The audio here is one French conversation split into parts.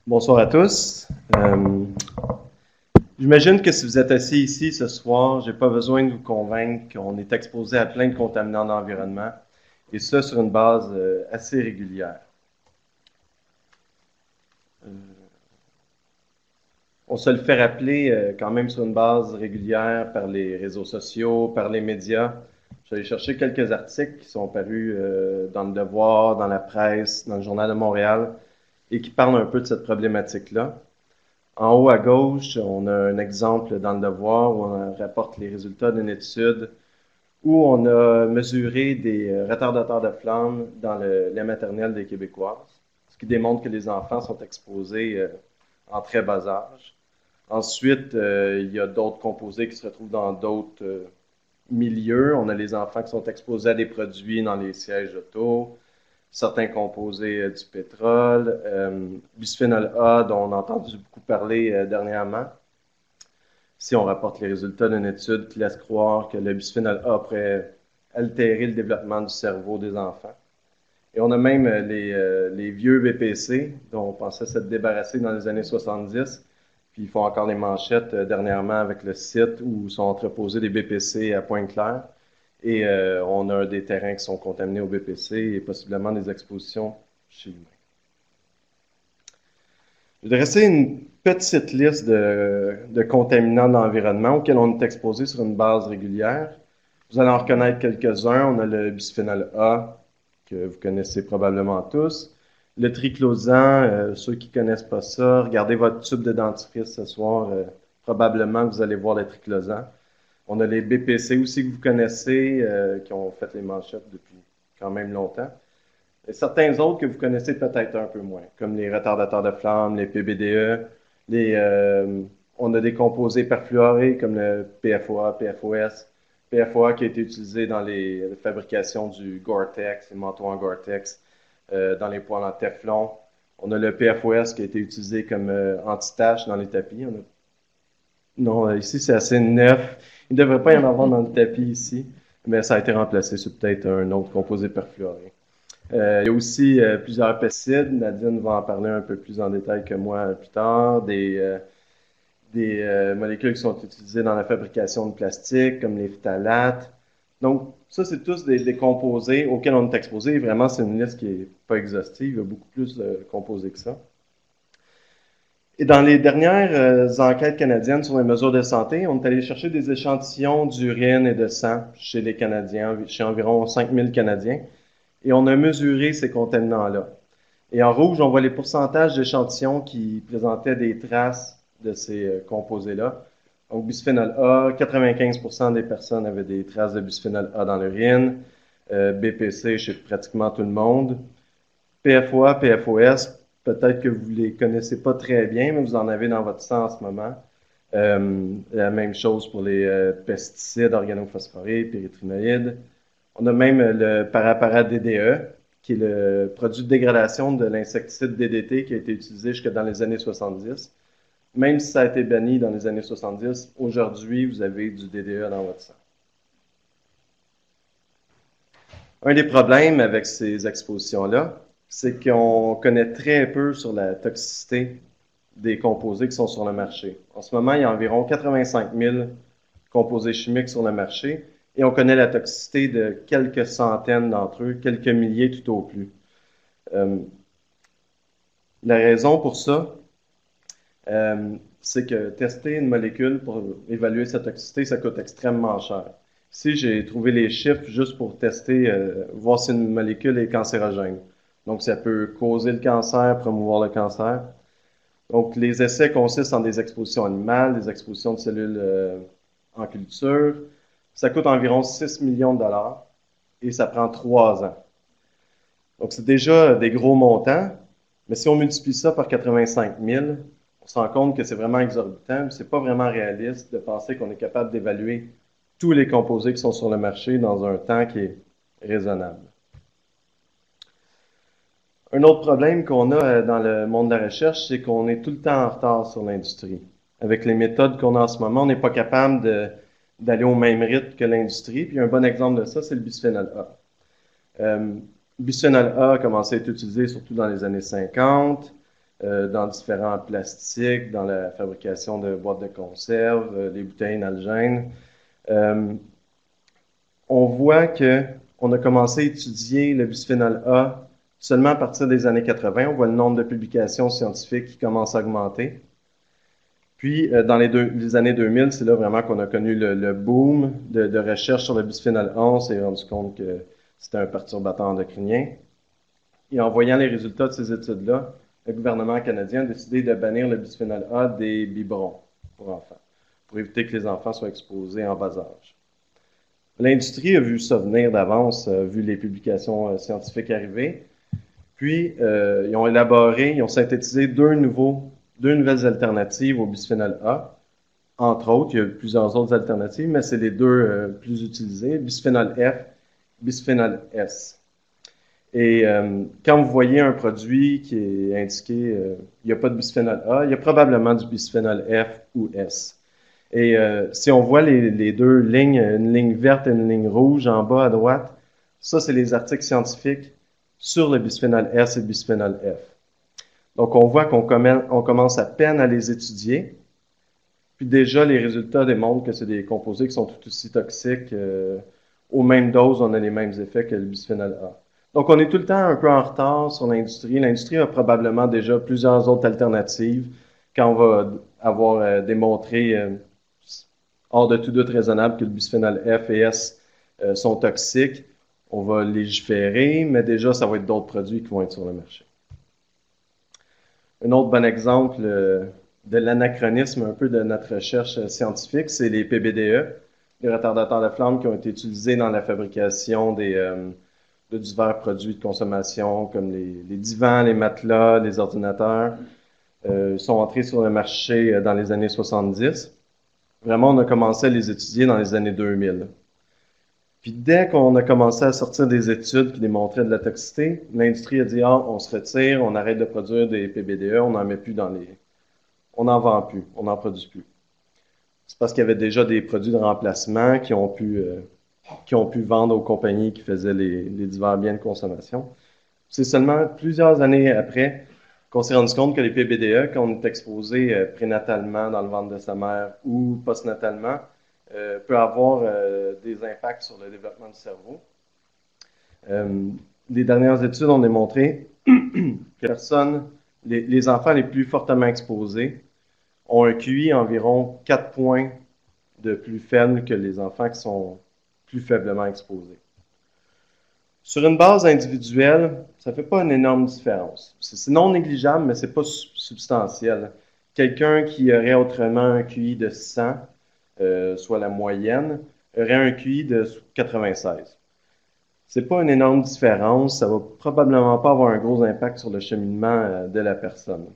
Bonsoir à tous. J'imagine que si vous êtes assis ici ce soir, j'ai pas besoin de vous convaincre qu'on est exposé à plein de contaminants d'environnement, et ça sur une base assez régulière. Euh, on se le fait rappeler quand même sur une base régulière par les réseaux sociaux, par les médias. Je suis allé chercher quelques articles qui sont parus dans le Devoir, dans la presse, dans le Journal de Montréal, et qui parlent un peu de cette problématique-là. En haut à gauche, on a un exemple dans le Devoir où on rapporte les résultats d'une étude où on a mesuré des retardateurs de flamme dans le lait maternel des Québécoises, ce qui démontre que les enfants sont exposés en très bas âge. Ensuite, il y a d'autres composés qui se retrouvent dans d'autres milieux. On a les enfants qui sont exposés à des produits dans les sièges auto, certains composés du pétrole, bisphénol A, dont on a entendu beaucoup parler dernièrement. Si on rapporte les résultats d'une étude qui laisse croire que le bisphénol A pourrait altérer le développement du cerveau des enfants. Et on a même les vieux BPC, dont on pensait s'être débarrassé dans les années 70, puis ils font encore les manchettes dernièrement avec le site où sont entreposés des BPC à Pointe-Claire. Et on a des terrains qui sont contaminés au BPC et possiblement des expositions chez l'humain. Je vais dresser une petite liste de contaminants de l'environnement auxquels on est exposé sur une base régulière. Vous allez en reconnaître quelques-uns. On a le bisphénol A, que vous connaissez probablement tous. Le triclosan, ceux qui ne connaissent pas ça, regardez votre tube de dentifrice ce soir. Probablement que vous allez voir le triclosan. On a les BPC aussi que vous connaissez, qui ont fait les manchettes depuis quand même longtemps. Et certains autres que vous connaissez peut-être un peu moins, comme les retardateurs de flamme, les PBDE, on a des composés perfluorés comme le PFOA, PFOS, PFOA qui a été utilisé dans la fabrication du Gore-Tex, les manteaux en Gore-Tex, dans les poêles en Teflon. On a le PFOS qui a été utilisé comme anti-tache dans les tapis. Non, ici c'est assez neuf. Il ne devrait pas y en avoir dans le tapis ici, mais ça a été remplacé sur peut-être un autre composé perfluoré. Il y a aussi plusieurs pesticides. Nadine va en parler un peu plus en détail que moi plus tard. Des molécules qui sont utilisées dans la fabrication de plastique, comme les phtalates. Donc, ça, c'est tous des composés auxquels on est exposé. Et vraiment, c'est une liste qui n'est pas exhaustive. Il y a beaucoup plus de composés que ça. Et dans les dernières enquêtes canadiennes sur les mesures de santé, on est allé chercher des échantillons d'urine et de sang chez les Canadiens, chez environ 5000 Canadiens, et on a mesuré ces contaminants-là. Et en rouge, on voit les pourcentages d'échantillons qui présentaient des traces de ces composés-là. Donc, bisphénol A, 95% des personnes avaient des traces de bisphénol A dans l'urine. BPC chez pratiquement tout le monde. PFOA, PFOS, peut-être que vous ne les connaissez pas très bien, mais vous en avez dans votre sang en ce moment. La même chose pour les pesticides organophosphorés, pyrétrinoïdes. On a même le parapara DDE, qui est le produit de dégradation de l'insecticide DDT qui a été utilisé jusque dans les années 70. Même si ça a été banni dans les années 70, aujourd'hui, vous avez du DDE dans votre sang. Un des problèmes avec ces expositions-là, c'est qu'on connaît très peu sur la toxicité des composés qui sont sur le marché. En ce moment, il y a environ 85 000 composés chimiques sur le marché et on connaît la toxicité de quelques centaines d'entre eux, quelques milliers tout au plus. La raison pour ça, c'est que tester une molécule pour évaluer sa toxicité, ça coûte extrêmement cher. Ici, j'ai trouvé les chiffres juste pour tester, voir si une molécule est cancérogène. Donc, ça peut causer le cancer, promouvoir le cancer. Donc, les essais consistent en des expositions animales, des expositions de cellules en culture. Ça coûte environ 6 millions de dollars et ça prend 3 ans. Donc, c'est déjà des gros montants, mais si on multiplie ça par 85 000, on se rend compte que c'est vraiment exorbitant. C'est pas vraiment réaliste de penser qu'on est capable d'évaluer tous les composés qui sont sur le marché dans un temps qui est raisonnable. Un autre problème qu'on a dans le monde de la recherche, c'est qu'on est tout le temps en retard sur l'industrie. Avec les méthodes qu'on a en ce moment, on n'est pas capable d'aller au même rythme que l'industrie. Puis un bon exemple de ça, c'est le bisphénol A. Le bisphénol A a commencé à être utilisé surtout dans les années 50. dans différents plastiques, dans la fabrication de boîtes de conserve, les bouteilles Nalgene. On voit qu'on a commencé à étudier le bisphénol A seulement à partir des années 80. On voit le nombre de publications scientifiques qui commence à augmenter. Puis, dans les années 2000, c'est là vraiment qu'on a connu le boom de recherche sur le bisphénol A. On s'est rendu compte que c'était un perturbateur endocrinien. Et en voyant les résultats de ces études-là, le gouvernement canadien a décidé de bannir le bisphénol A des biberons pour enfants, pour éviter que les enfants soient exposés en bas âge. L'industrie a vu ça venir d'avance, a vu les publications scientifiques arriver. Puis, ils ont synthétisé deux nouvelles alternatives au bisphénol A. Entre autres, il y a plusieurs autres alternatives, mais c'est les deux plus utilisées, bisphénol F, bisphénol S. Et quand vous voyez un produit qui est indiqué, il n'y a pas de bisphénol A, il y a probablement du bisphénol F ou S. Et si on voit les deux lignes, une ligne verte et une ligne rouge en bas à droite, ça, c'est les articles scientifiques sur le bisphénol S et le bisphénol F. Donc, on voit qu'on commence à peine à les étudier. Puis déjà, les résultats démontrent que c'est des composés qui sont tout aussi toxiques. Aux mêmes doses, on a les mêmes effets que le bisphénol A. Donc, on est tout le temps un peu en retard sur l'industrie. L'industrie a probablement déjà plusieurs autres alternatives. Quand on va avoir démontré hors de tout doute raisonnable que le bisphénol F et S sont toxiques, on va légiférer, mais déjà, ça va être d'autres produits qui vont être sur le marché. Un autre bon exemple de l'anachronisme un peu de notre recherche scientifique, c'est les PBDE, les retardateurs de flamme qui ont été utilisés dans la fabrication de divers produits de consommation comme les divans, les matelas, les ordinateurs. Sont entrés sur le marché dans les années 70. Vraiment, on a commencé à les étudier dans les années 2000. Puis dès qu'on a commencé à sortir des études qui démontraient de la toxicité, l'industrie a dit « Ah, on se retire, on arrête de produire des PBDE, on n'en met plus dans les... On n'en vend plus, on n'en produit plus. » C'est parce qu'il y avait déjà des produits de remplacement qui ont pu vendre aux compagnies qui faisaient les divers biens de consommation. C'est seulement plusieurs années après qu'on s'est rendu compte que les PBDE, quand on est exposé prénatalement dans le ventre de sa mère ou postnatalement, peut avoir des impacts sur le développement du cerveau. Les dernières études ont démontré que les enfants les plus fortement exposés ont un QI environ 4 points de plus faible que les enfants qui sont plus faiblement exposés. Sur une base individuelle, ça ne fait pas une énorme différence. C'est non négligeable, mais ce n'est pas substantiel. Quelqu'un qui aurait autrement un QI de 100, soit la moyenne, aurait un QI de 96. C'est pas une énorme différence, ça va probablement pas avoir un gros impact sur le cheminement de la personne.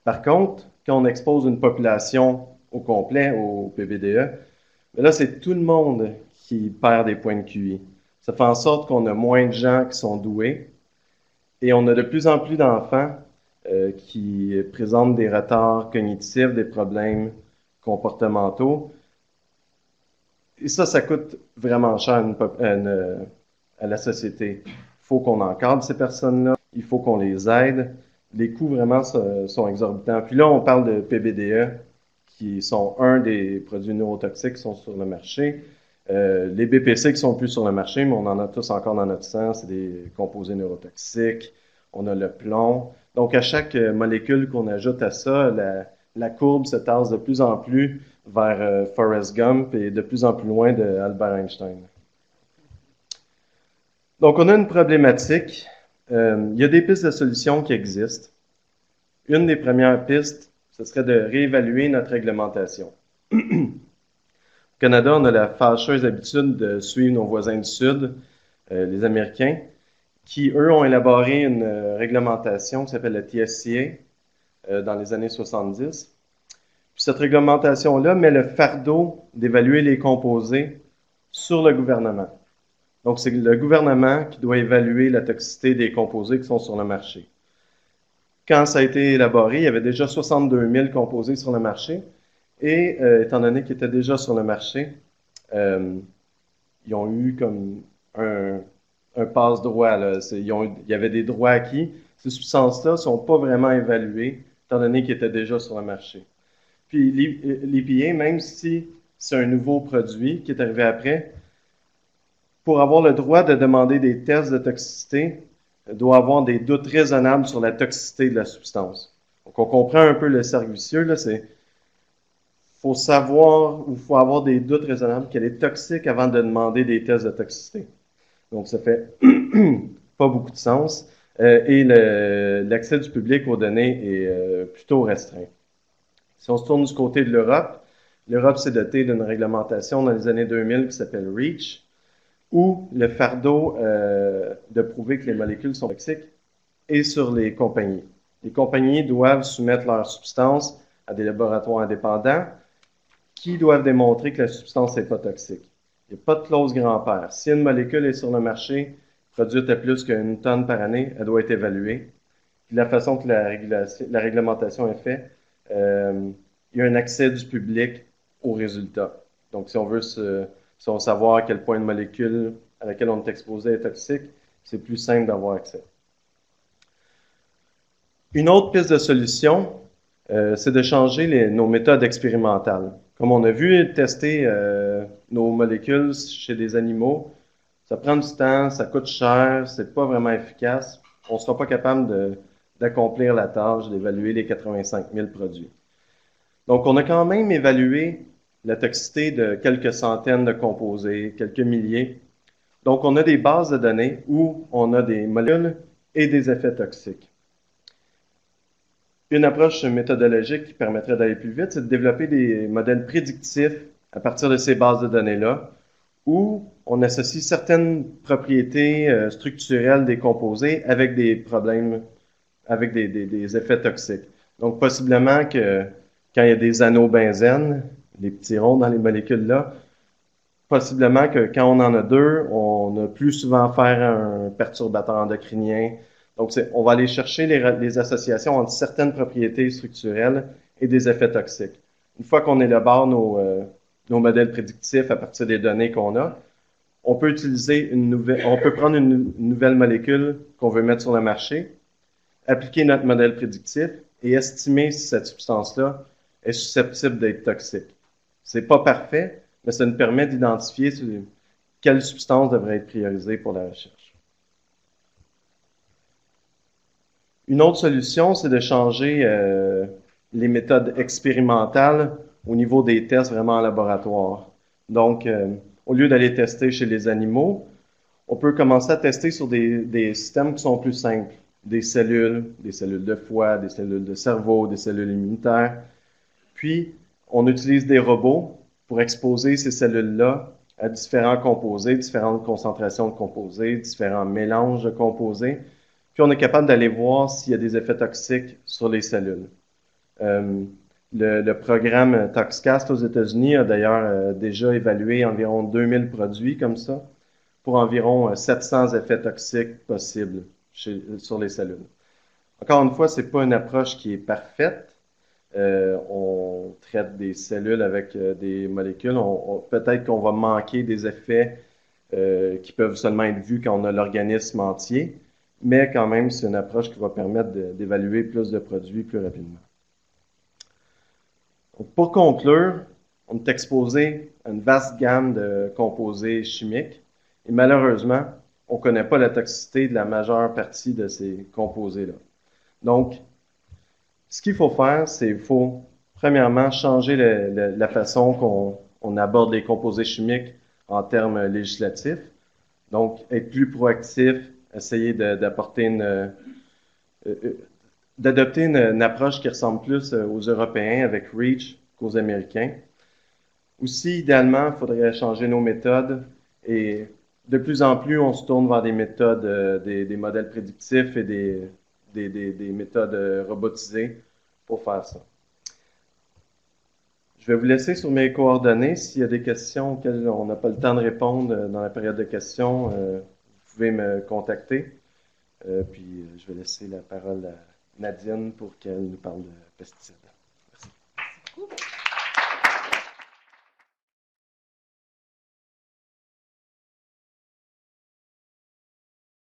Par contre, quand on expose une population au complet au PBDE, mais là, c'est tout le monde qui perd des points de QI. Ça fait en sorte qu'on a moins de gens qui sont doués et on a de plus en plus d'enfants qui présentent des retards cognitifs, des problèmes comportementaux. Et ça coûte vraiment cher à la société. Il faut qu'on encadre ces personnes-là, il faut qu'on les aide. Les coûts vraiment sont exorbitants. Puis là, on parle de PBDE, qui sont un des produits neurotoxiques qui sont sur le marché. Les BPC qui sont plus sur le marché, mais on en a tous encore dans notre sang, c'est des composés neurotoxiques. On a le plomb. Donc, à chaque molécule qu'on ajoute à ça, la courbe se tasse de plus en plus vers Forrest Gump et de plus en plus loin de Albert Einstein. Donc, on a une problématique. Il y a des pistes de solutions qui existent. Une des premières pistes, ce serait de réévaluer notre réglementation. Au Canada, on a la fâcheuse habitude de suivre nos voisins du Sud, les Américains, qui, eux, ont élaboré une réglementation qui s'appelle la TSCA dans les années 70. Puis cette réglementation-là met le fardeau d'évaluer les composés sur le gouvernement. Donc, c'est le gouvernement qui doit évaluer la toxicité des composés qui sont sur le marché. Quand ça a été élaboré, il y avait déjà 62 000 composés sur le marché. Et étant donné qu'ils étaient déjà sur le marché, ils ont eu comme un passe-droit. Il y avait des droits acquis. ces substances-là ne sont pas vraiment évaluées, étant donné qu'ils étaient déjà sur le marché. Puis l'EPA, même si c'est un nouveau produit qui est arrivé après, pour avoir le droit de demander des tests de toxicité, doit avoir des doutes raisonnables sur la toxicité de la substance. Donc, on comprend un peu le cercle vicieux, là, c'est faut savoir ou faut avoir des doutes raisonnables qu'elle est toxique avant de demander des tests de toxicité. Donc, ça fait pas beaucoup de sens. Et l'accès du public aux données est plutôt restreint. Si on se tourne du côté de l'Europe, l'Europe s'est dotée d'une réglementation dans les années 2000 qui s'appelle REACH, où le fardeau de prouver que les molécules sont toxiques est sur les compagnies. Les compagnies doivent soumettre leurs substances à des laboratoires indépendants qui doivent démontrer que la substance n'est pas toxique. Il n'y a pas de clause grand-père. Si une molécule est sur le marché, produite à plus qu'une tonne par année, elle doit être évaluée. Puis la façon que la réglementation est faite, il y a un accès du public aux résultats. Donc, si on veut savoir à quel point une molécule à laquelle on est exposé est toxique, c'est plus simple d'avoir accès. Une autre piste de solution, c'est de changer nos méthodes expérimentales. Comme on a vu, tester nos molécules chez des animaux, ça prend du temps, ça coûte cher, c'est pas vraiment efficace. On ne sera pas capable d'accomplir la tâche d'évaluer les 85 000 produits. Donc, on a quand même évalué la toxicité de quelques centaines de composés, quelques milliers. Donc, on a des bases de données où on a des molécules et des effets toxiques. Une approche méthodologique qui permettrait d'aller plus vite, c'est de développer des modèles prédictifs à partir de ces bases de données-là, où on associe certaines propriétés structurelles des composés avec des problèmes, avec des effets toxiques. Donc, possiblement que quand il y a des anneaux benzène, les petits ronds dans les molécules-là, possiblement que quand on en a deux, on a plus souvent affaire à un perturbateur endocrinien. Donc, on va aller chercher les associations entre certaines propriétés structurelles et des effets toxiques. Une fois qu'on élabore nos modèles prédictifs à partir des données qu'on a, on peut prendre une nouvelle molécule qu'on veut mettre sur le marché, appliquer notre modèle prédictif et estimer si cette substance-là est susceptible d'être toxique. C'est pas parfait, mais ça nous permet d'identifier quelle substance devrait être priorisée pour la recherche. Une autre solution, c'est de changer les méthodes expérimentales au niveau des tests vraiment en laboratoire. Donc, au lieu d'aller tester chez les animaux, on peut commencer à tester sur des systèmes qui sont plus simples. Des cellules de foie, des cellules de cerveau, des cellules immunitaires. Puis, on utilise des robots pour exposer ces cellules-là à différents composés, différentes concentrations de composés, différents mélanges de composés. Puis, on est capable d'aller voir s'il y a des effets toxiques sur les cellules. Le programme ToxCast aux États-Unis a d'ailleurs déjà évalué environ 2000 produits comme ça pour environ 700 effets toxiques possibles sur les cellules. Encore une fois, ce n'est pas une approche qui est parfaite. On traite des cellules avec des molécules. Peut-être qu'on va manquer des effets qui peuvent seulement être vus quand on a l'organisme entier, mais quand même, c'est une approche qui va permettre d'évaluer plus de produits plus rapidement. Donc, pour conclure, on est exposé à une vaste gamme de composés chimiques et malheureusement, on ne connaît pas la toxicité de la majeure partie de ces composés-là. Donc, ce qu'il faut faire, c'est qu'il faut, premièrement, changer la façon qu'on aborde les composés chimiques en termes législatifs. Donc, être plus proactif, essayer d'adopter une approche qui ressemble plus aux Européens avec REACH qu'aux Américains. Aussi, idéalement, il faudrait changer nos méthodes et de plus en plus, on se tourne vers des méthodes, des modèles prédictifs et des méthodes robotisées pour faire ça. Je vais vous laisser sur mes coordonnées. S'il y a des questions auxquelles on n'a pas le temps de répondre dans la période de questions, vous pouvez me contacter. Puis je vais laisser la parole à Nadine pour qu'elle nous parle de pesticides.